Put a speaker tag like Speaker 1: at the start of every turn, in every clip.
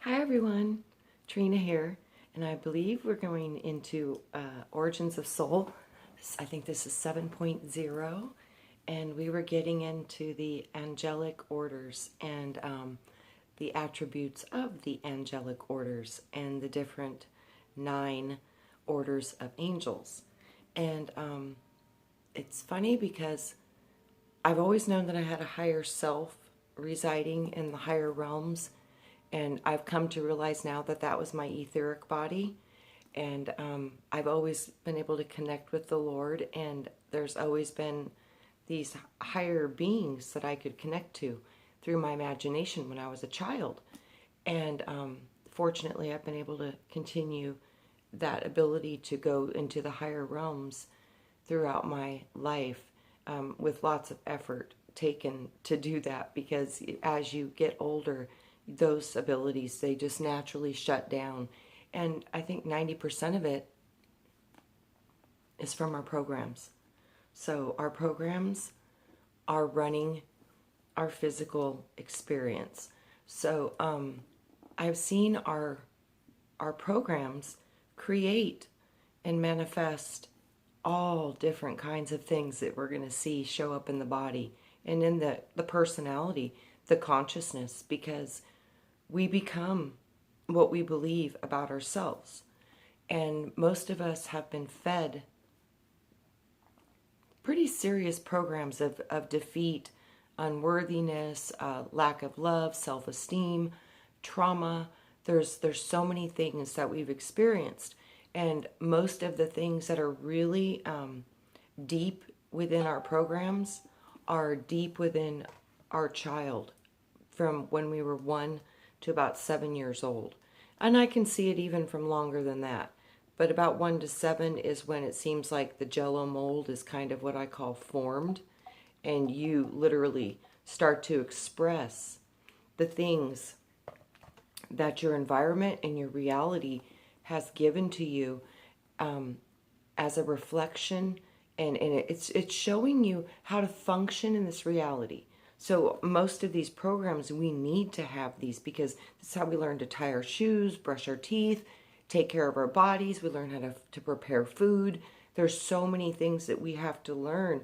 Speaker 1: Hi everyone, Trina here, and I believe we're going into Origins of Soul. I think this is 7.0, and we were getting into the angelic orders and the attributes of the angelic orders and the different 9 orders of angels. And it's funny because I've always known that I had a higher self residing in the higher realms, and I've come to realize now that that was my etheric body. And I've always been able to connect with the Lord, and there's always been these higher beings that I could connect to through my imagination when I was a child. And fortunately, I've been able to continue that ability to go into the higher realms throughout my life, with lots of effort taken to do that, because as you get older, those abilities, they just naturally shut down. And I think 90% of it is from our programs. So our programs are running our physical experience. So I've seen our programs create and manifest all different kinds of things that we're going to see show up in the body and in the personality, the consciousness, because we become what we believe about ourselves. And most of us have been fed pretty serious programs of defeat, unworthiness, lack of love, self-esteem, trauma. There's so many things that we've experienced. And most of the things that are really deep within our programs are deep within our child, from when we were 1 to about 7 years old. And I can see it even from longer than that. But about 1 to 7 is when it seems like the jello mold is kind of what I call formed. And you literally start to express the things that your environment and your reality has given to you, as a reflection. And it's showing you how to function in this reality. So most of these programs, we need to have these, because this is how we learn to tie our shoes, brush our teeth, take care of our bodies. We learn how to prepare food. There's so many things that we have to learn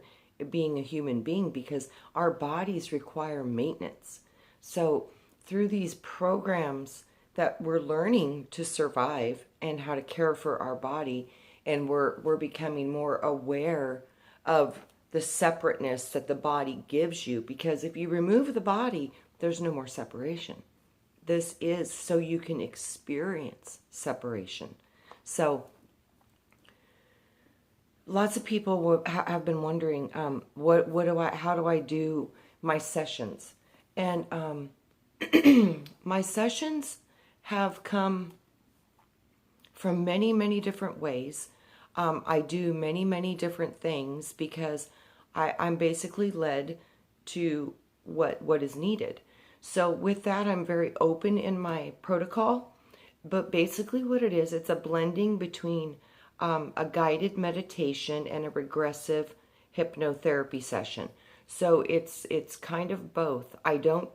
Speaker 1: being a human being, because our bodies require maintenance. So through these programs that we're learning to survive and how to care for our body, and we're becoming more aware of the separateness that the body gives you, because if you remove the body, there's no more separation. This is so you can experience separation. So lots of people have been wondering, how do I do my sessions? And my sessions have come from many, many different ways. I do many, many different things because I'm basically led to what is needed. So with that, I'm very open in my protocol. But basically what it is, it's a blending between a guided meditation and a regressive hypnotherapy session. So it's kind of both. I don't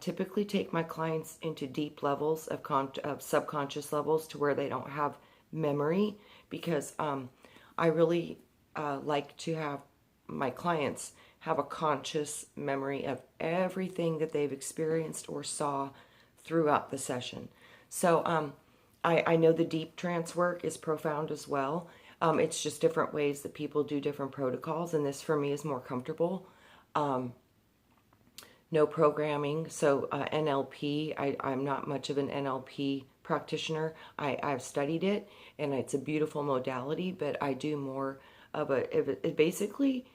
Speaker 1: typically take my clients into deep levels of subconscious levels to where they don't have memory, because I really like to have my clients have a conscious memory of everything that they've experienced or saw throughout the session. So I know the deep trance work is profound as well. It's just different ways that people do different protocols, and this for me is more comfortable. No programming, so NLP, I'm not much of an NLP practitioner. I've studied it, and it's a beautiful modality, but I do more of basically,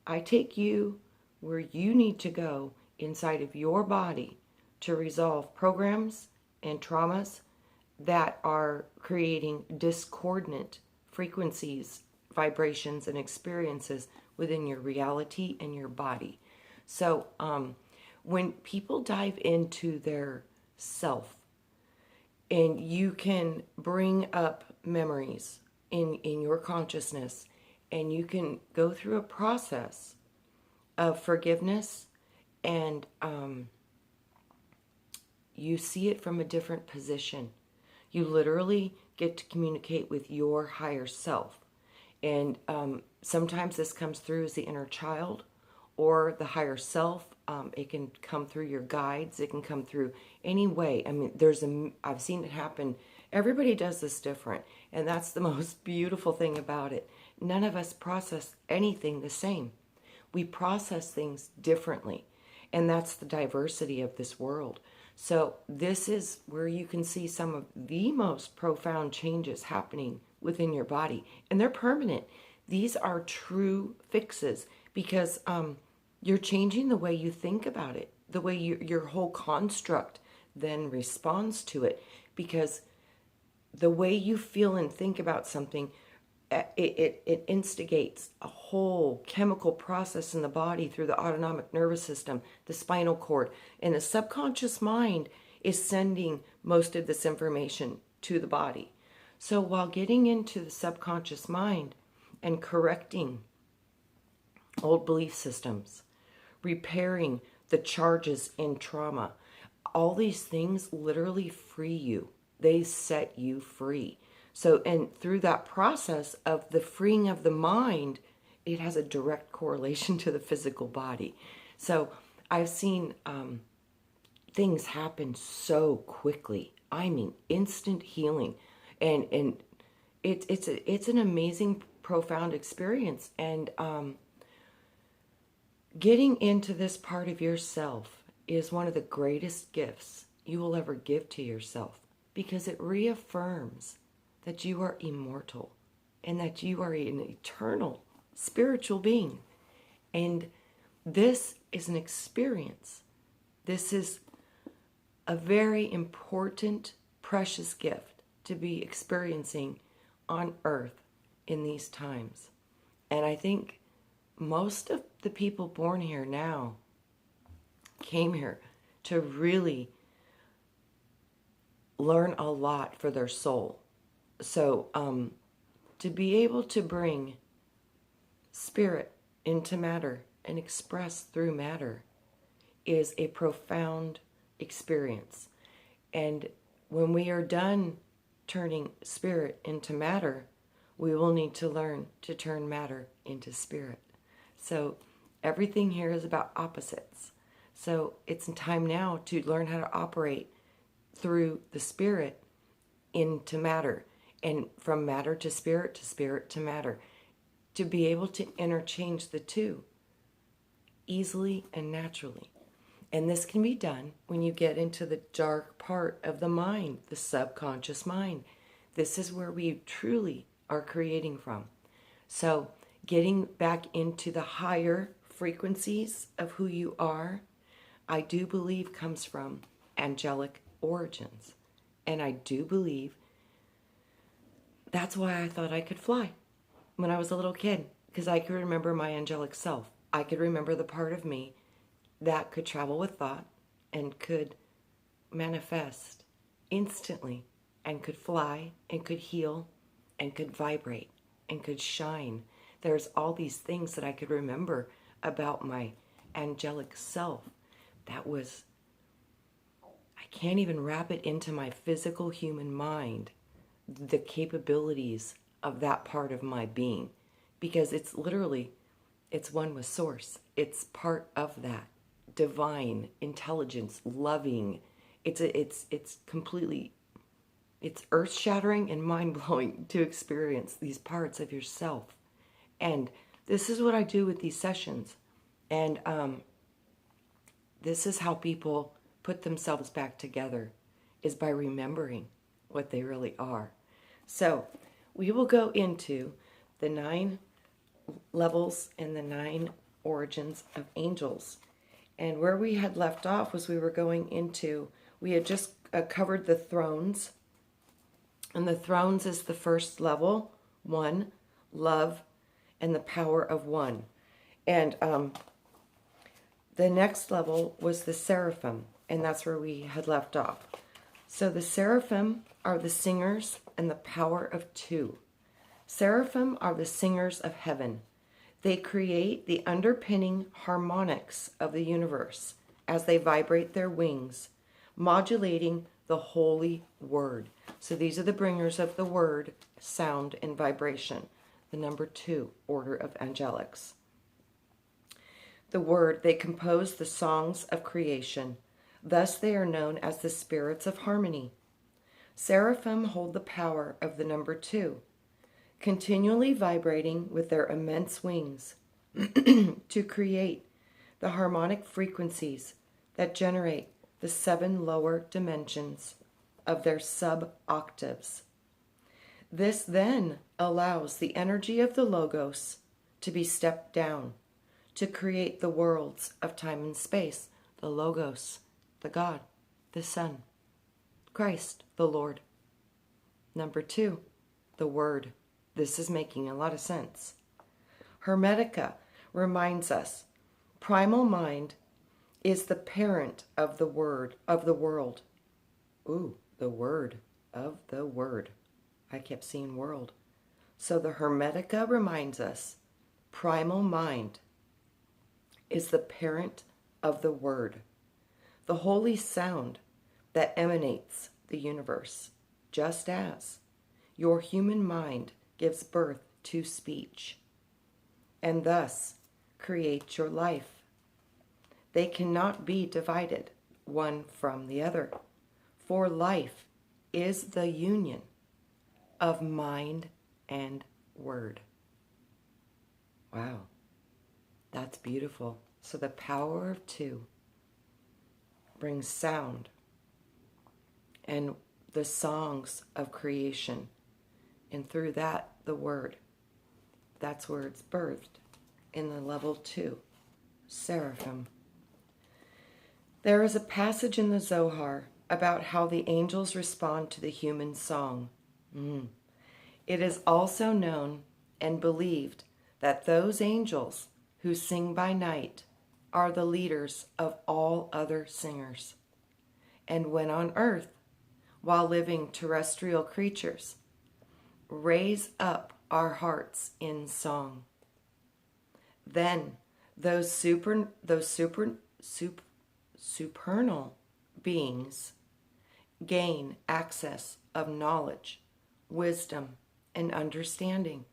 Speaker 1: I take you where you need to go inside of your body to resolve programs and traumas that are creating discordant frequencies, vibrations, and experiences within your reality and your body. So when people dive into their self, and you can bring up memories in your consciousness, and you can go through a process of forgiveness and you see it from a different position. You literally get to communicate with your higher self. And sometimes this comes through as the inner child or the higher self. It can come through your guides. It can come through any way. I mean, I've seen it happen. Everybody does this different. And that's the most beautiful thing about it. None of us process anything the same. We process things differently. And that's the diversity of this world. So this is where you can see some of the most profound changes happening within your body. And they're permanent. These are true fixes because you're changing the way you think about it, the way your whole construct then responds to it. Because the way you feel and think about something, it instigates a whole chemical process in the body through the autonomic nervous system, the spinal cord, and the subconscious mind is sending most of this information to the body. So while getting into the subconscious mind and correcting old belief systems, repairing the charges in trauma, all these things literally free you. They set you free. So, and through that process of the freeing of the mind, it has a direct correlation to the physical body. So I've seen things happen so quickly. I mean, instant healing. And it's an amazing, profound experience. And getting into this part of yourself is one of the greatest gifts you will ever give to yourself, because it reaffirms that you are immortal and that you are an eternal spiritual being. And this is an experience. This is a very important, precious gift to be experiencing on earth in these times. And I think most of the people born here now came here to really learn a lot for their soul. So to be able to bring spirit into matter and express through matter is a profound experience. And when we are done turning spirit into matter, we will need to learn to turn matter into spirit. So everything here is about opposites. So it's time now to learn how to operate through the spirit into matter, and from matter to spirit to matter, to be able to interchange the two easily and naturally. And this can be done when you get into the dark part of the mind, the subconscious mind. This is where we truly are creating from. So getting back into the higher frequencies of who you are, I do believe comes from angelic origins. And I do believe that's why I thought I could fly when I was a little kid, because I could remember my angelic self. I could remember the part of me that could travel with thought and could manifest instantly and could fly and could heal and could vibrate and could shine. There's all these things that I could remember about my angelic self. That was, I can't even wrap it into my physical human mind, the capabilities of that part of my being, because it's literally, it's one with source. It's part of that divine intelligence, loving. It's completely, it's earth-shattering and mind-blowing to experience these parts of yourself. And this is what I do with these sessions. And this is how people put themselves back together, is by remembering what they really are. So we will go into the 9 levels and the 9 origins of angels. And where we had left off was we were going into, we had just covered the thrones. And the thrones is the first level, 1, love, and the power of 1. And the next level was the seraphim, and that's where we had left off. So the seraphim are the singers and the power of 2. Seraphim are the singers of heaven. They create the underpinning harmonics of the universe as they vibrate their wings, modulating the holy word. So these are the bringers of the word, sound, and vibration. The number 2 order of angelics. The word, they compose the songs of creation. Thus they are known as the spirits of harmony. Seraphim hold the power of the number 2, continually vibrating with their immense wings to create the harmonic frequencies that generate the 7 lower dimensions of their sub-octaves. This then allows the energy of the Logos to be stepped down to create the worlds of time and space. The Logos, the God, the Son, Christ, the Lord. Number 2, the Word. This is making a lot of sense. Hermetica reminds us, primal mind is the parent of the world. Ooh, the word of the word. I kept seeing world. So the Hermetica reminds us, primal mind is the parent of the word, the holy sound that emanates the universe, just as your human mind gives birth to speech and thus creates your life. They cannot be divided one from the other, for life is the union of mind and word. Wow, that's beautiful. So the power of 2 brings sound and the songs of creation, and through that, the word. That's where it's birthed, in the level 2, Seraphim. There is a passage in the Zohar about how the angels respond to the human song. It is also known and believed that those angels who sing by night are the leaders of all other singers. And when on earth, while living terrestrial creatures, raise up our hearts in song, then those supernal beings gain access of knowledge, wisdom, and understanding,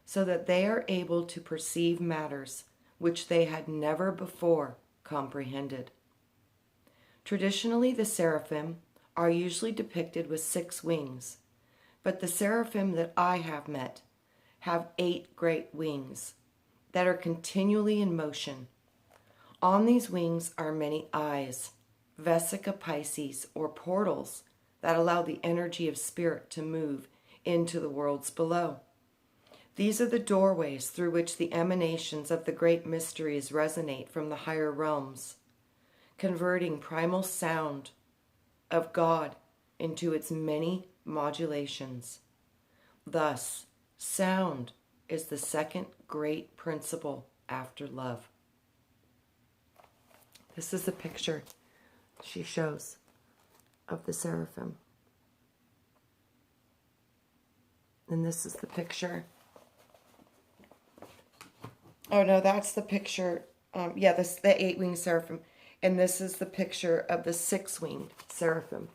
Speaker 1: so that they are able to perceive matters which they had never before comprehended. Traditionally, the seraphim are usually depicted with 6 wings, but the seraphim that I have met have 8 great wings that are continually in motion. On these wings are many eyes, vesica piscis, or portals that allow the energy of spirit to move into the worlds below. These are the doorways through which the emanations of the great mysteries resonate from the higher realms, converting primal sound of God into its many modulations. Thus, sound is the second great principle after love. This is the picture she shows of the seraphim. And this is the picture. Oh no, that's the picture. This the 8-winged seraphim. And this is the picture of the 6-winged seraphim.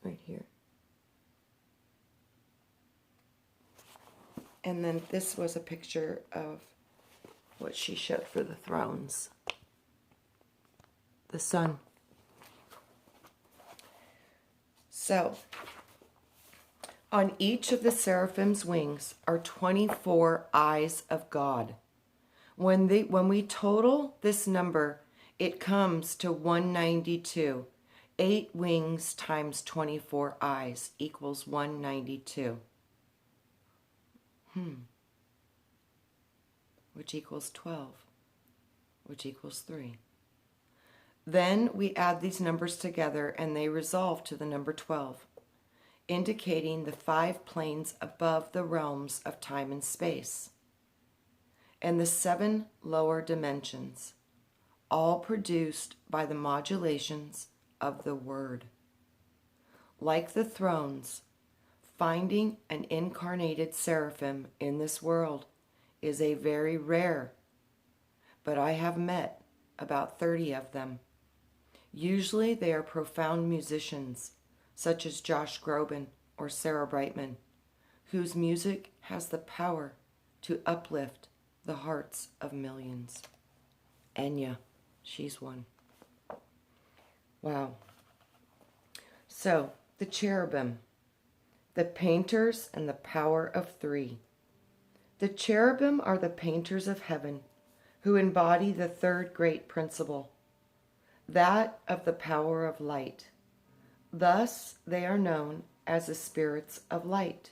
Speaker 1: Right here. And then this was a picture of what she showed for the thrones. The sun. So, on each of the seraphim's wings are 24 eyes of God. When we total this number, it comes to 192. 8 wings times 24 eyes equals 192. Which equals 12. Which equals 3. Then we add these numbers together and they resolve to the number 12, indicating the 5 planes above the realms of time and space, and the 7 lower dimensions, all produced by the modulations of the Word. Like the thrones, finding an incarnated seraphim in this world is a very rare, but I have met about 30 of them. Usually they are profound musicians, such as Josh Groban or Sarah Brightman, whose music has the power to uplift the hearts of millions. Enya, she's one. Wow. So, the cherubim, the painters and the power of three. The cherubim are the painters of heaven who embody the third great principle, that of the power of light. Thus, they are known as the spirits of light.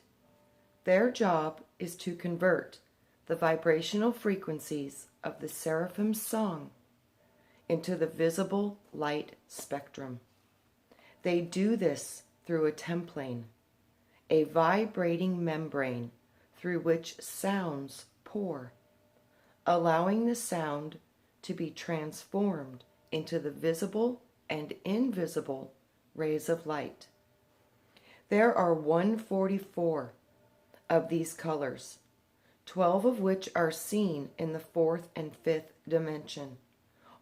Speaker 1: Their job is to convert the vibrational frequencies of the seraphim's song into the visible light spectrum. They do this through a templane, a vibrating membrane through which sounds pour, allowing the sound to be transformed into the visible and invisible rays of light. There are 144 of these colors, 12 of which are seen in the fourth and fifth dimension,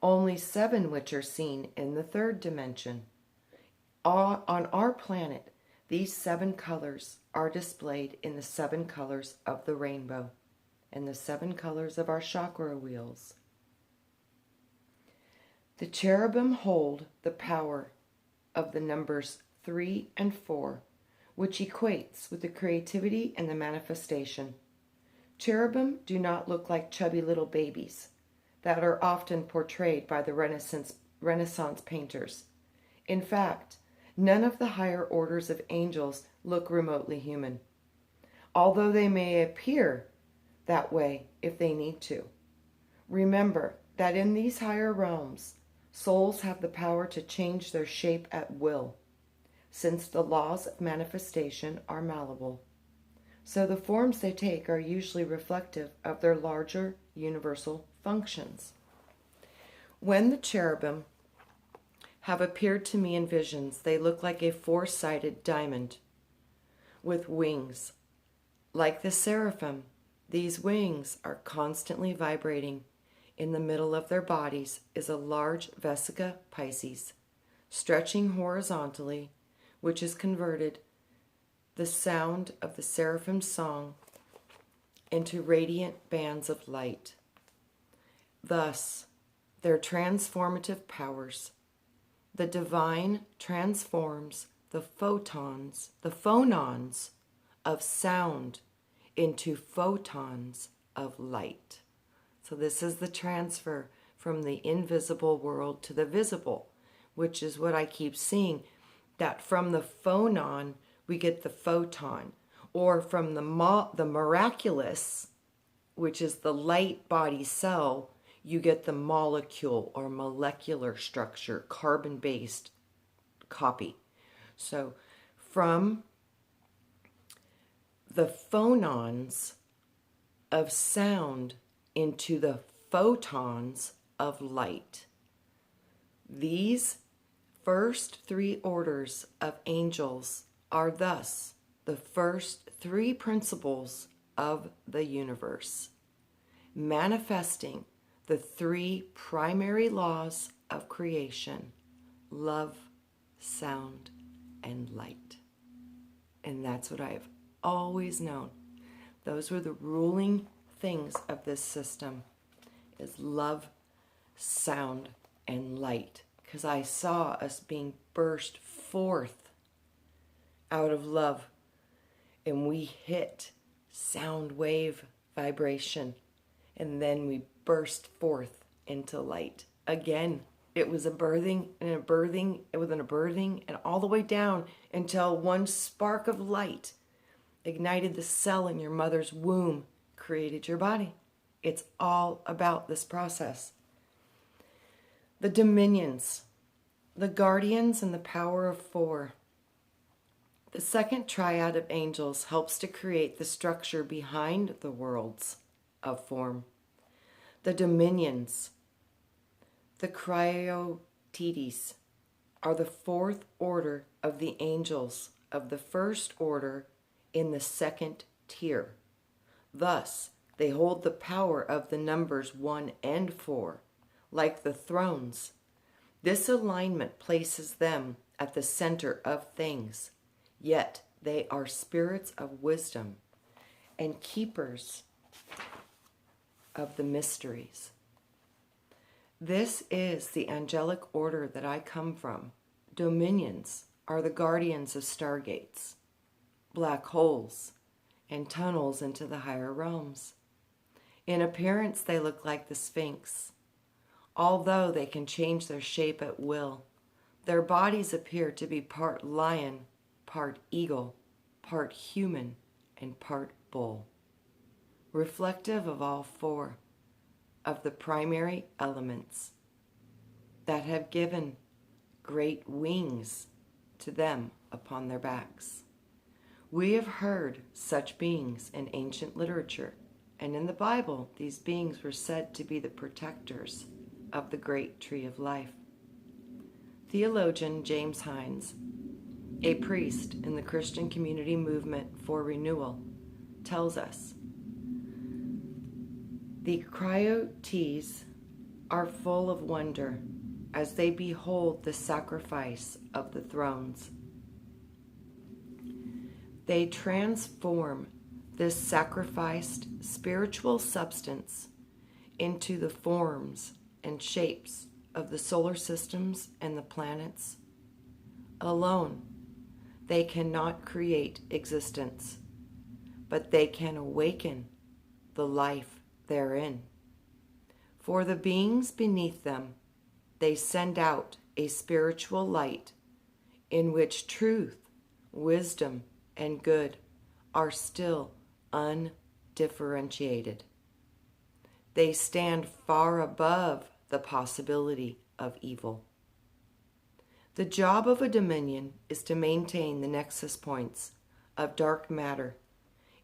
Speaker 1: only 7 which are seen in the third dimension. On our planet, these 7 colors are displayed in the 7 colors of the rainbow and the 7 colors of our chakra wheels. The cherubim hold the power of the numbers 3 and 4, which equates with the creativity and the manifestation. Cherubim do not look like chubby little babies that are often portrayed by the Renaissance painters. In fact, none of the higher orders of angels look remotely human, although they may appear that way if they need to. Remember that in these higher realms, souls have the power to change their shape at will, since the laws of manifestation are malleable. So the forms they take are usually reflective of their larger universal functions. When the cherubim have appeared to me in visions, they look like a 4-sided diamond with wings. Like the seraphim, these wings are constantly vibrating. In the middle of their bodies is a large vesica piscis, stretching horizontally, which is converted the sound of the seraphim's song into radiant bands of light. Thus, their transformative powers. The divine transforms the phonons of sound into photons of light. So this is the transfer from the invisible world to the visible, which is what I keep seeing, that from the phonon we get the photon, or from the miraculous, which is the light body cell, you get the molecule or molecular structure, carbon-based copy. So from the phonons of sound into the photons of light. These first 3 orders of angels are thus the first 3 principles of the universe, manifesting the 3 primary laws of creation: love, sound, and light. And that's what I have always known. Those were the ruling things of this system, is love, sound, and light. Because I saw us being burst forth out of love, and we hit sound wave vibration, and then we burst forth into light. Again, it was a birthing and a birthing within a birthing, and all the way down until one spark of light ignited the cell in your mother's womb, created your body. It's all about this process. The dominions, the guardians, and the power of 4. The second triad of angels helps to create the structure behind the worlds of form. The dominions, the cryotides, are the 4th order of the angels of the 1st order in the 2nd tier. Thus, they hold the power of the numbers 1 and 4, like the thrones. This alignment places them at the center of things, yet they are spirits of wisdom and keepers of the mysteries. This is the angelic order that I come from. Dominions are the guardians of stargates, black holes, and tunnels into the higher realms. In appearance, they look like the Sphinx. Although they can change their shape at will, their bodies appear to be part lion, part eagle, part human, and part bull, reflective of all four of the primary elements that have given great wings to them upon their backs. We have heard such beings in ancient literature, and in the Bible, these beings were said to be the protectors of the great tree of life. Theologian James Hines, a priest in the Christian Community Movement for Renewal, tells us, the cryotes are full of wonder as they behold the sacrifice of the thrones. They transform this sacrificed spiritual substance into the forms and shapes of the solar systems and the planets. Alone, they cannot create existence, but they can awaken the life therein. For the beings beneath them, they send out a spiritual light in which truth, wisdom, and good are still undifferentiated. They stand far above the possibility of evil. The job of a dominion is to maintain the nexus points of dark matter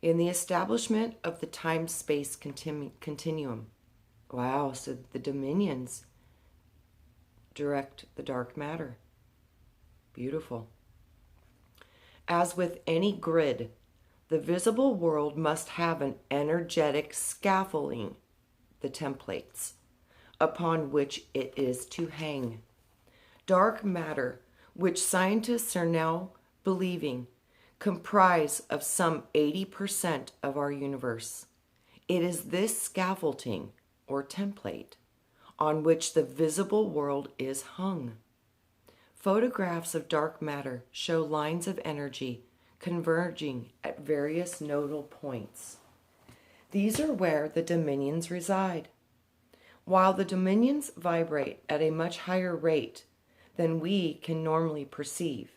Speaker 1: in the establishment of the time-space continuum. Wow, so the dominions direct the dark matter. Beautiful. As with any grid, the visible world must have an energetic scaffolding, the templates, upon which it is to hang. Dark matter, which scientists are now believing comprise of some 80% of our universe. It is this scaffolding, or template, on which the visible world is hung. Photographs of dark matter show lines of energy converging at various nodal points. These are where the dominions reside. While the dominions vibrate at a much higher rate than we can normally perceive,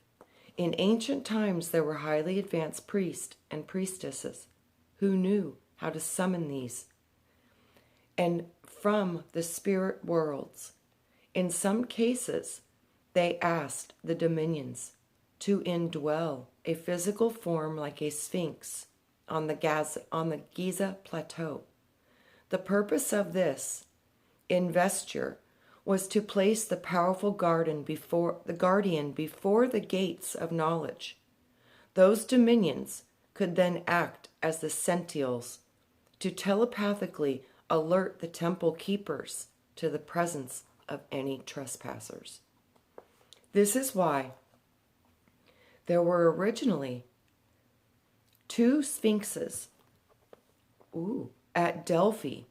Speaker 1: in ancient times there were highly advanced priests and priestesses who knew how to summon these. And from the spirit worlds, in some cases, they asked the dominions to indwell a physical form like a sphinx on the Giza plateau. The purpose of this investiture was to place the powerful guardian before the gates of knowledge. Those dominions could then act as the sentinels to telepathically alert the temple keepers to the presence of any trespassers. This is why there were originally two sphinxes at Delphi.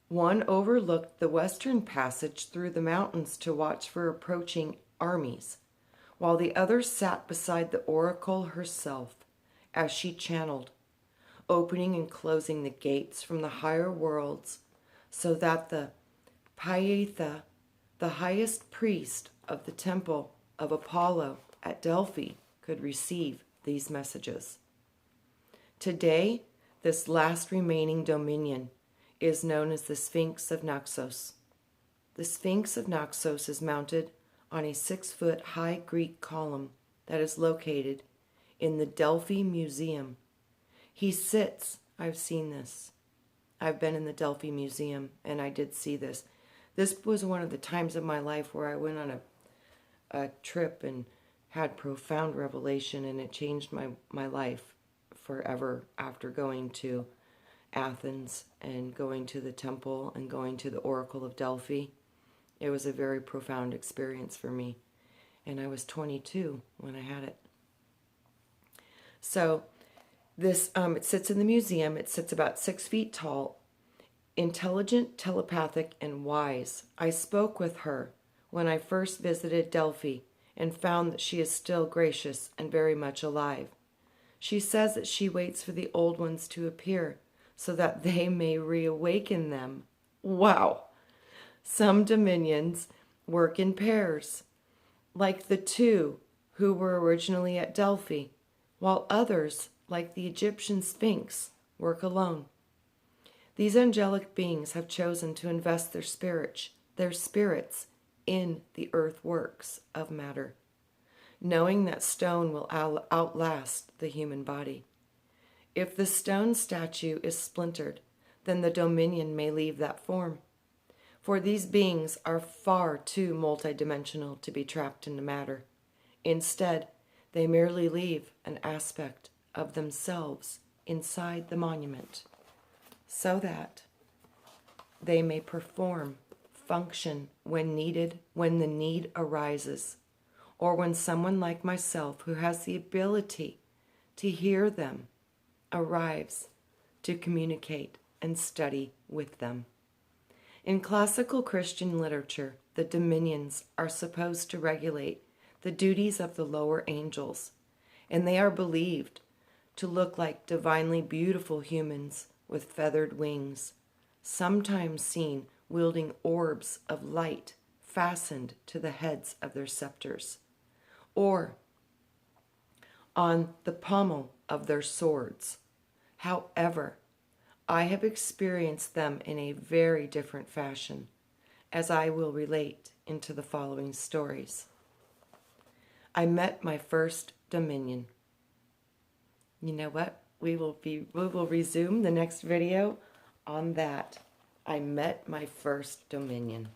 Speaker 1: One overlooked the western passage through the mountains to watch for approaching armies, while the other sat beside the oracle herself as she channeled, opening and closing the gates from the higher worlds so that the Pyetha, the highest priest of the temple of Apollo at Delphi, could receive these messages. Today, this last remaining dominion is known as the Sphinx of Naxos. The Sphinx of Naxos is mounted on a 6-foot high Greek column that is located in the Delphi Museum. He sits, I've seen this. I've been in the Delphi Museum and I did see this. This was one of the times of my life where I went on a trip and had profound revelation, and it changed my life forever after going to Athens and going to the temple and going to the Oracle of Delphi. It was a very profound experience for me. And I was 22 when I had it. So this, it sits in the museum. It sits about 6 feet tall, intelligent, telepathic, and wise. I spoke with her when I first visited Delphi and found that she is still gracious and very much alive. She says that she waits for the old ones to appear so that they may reawaken them. Wow! Some dominions work in pairs, like the two who were originally at Delphi, while others, like the Egyptian Sphinx, work alone. These angelic beings have chosen to invest their spirits in the earthworks of matter, knowing that stone will outlast the human body. If the stone statue is splintered, then the dominion may leave that form. For these beings are far too multidimensional to be trapped into matter. Instead, they merely leave an aspect of themselves inside the monument, so that they may perform, function when needed, when the need arises, or when someone like myself who has the ability to hear them arrives to communicate and study with them. In classical Christian literature, the dominions are supposed to regulate the duties of the lower angels, and they are believed to look like divinely beautiful humans with feathered wings, sometimes seen wielding orbs of light fastened to the heads of their scepters, or on the pommel of their swords. However, I have experienced them in a very different fashion, as I will relate into the following stories. I met my first dominion. You know what? We will resume the next video on that. I met my first dominion.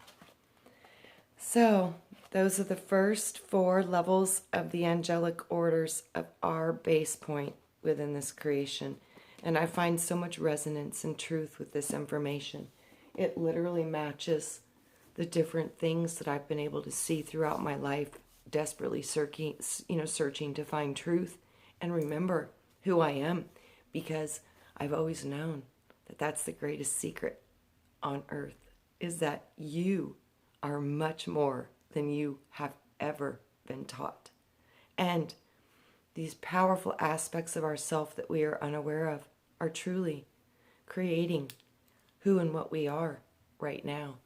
Speaker 1: So, those are the first 4 levels of the angelic orders of our base point within this creation. And I find so much resonance and truth with this information. It literally matches the different things that I've been able to see throughout my life, desperately searching to find truth and remember who I am, because I've always known that that's the greatest secret on earth, is that you are much more than you have ever been taught. And these powerful aspects of ourself that we are unaware of are truly creating who and what we are right now.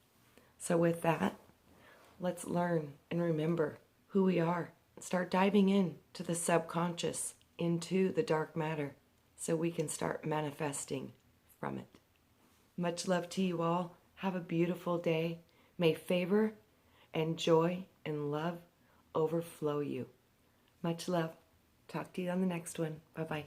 Speaker 1: So with that, let's learn and remember who we are. Start diving into the subconscious, into the dark matter, so we can start manifesting from it. Much love to you all. Have a beautiful day. May favor and joy and love overflow you. Much love. Talk to you on the next one. Bye-bye.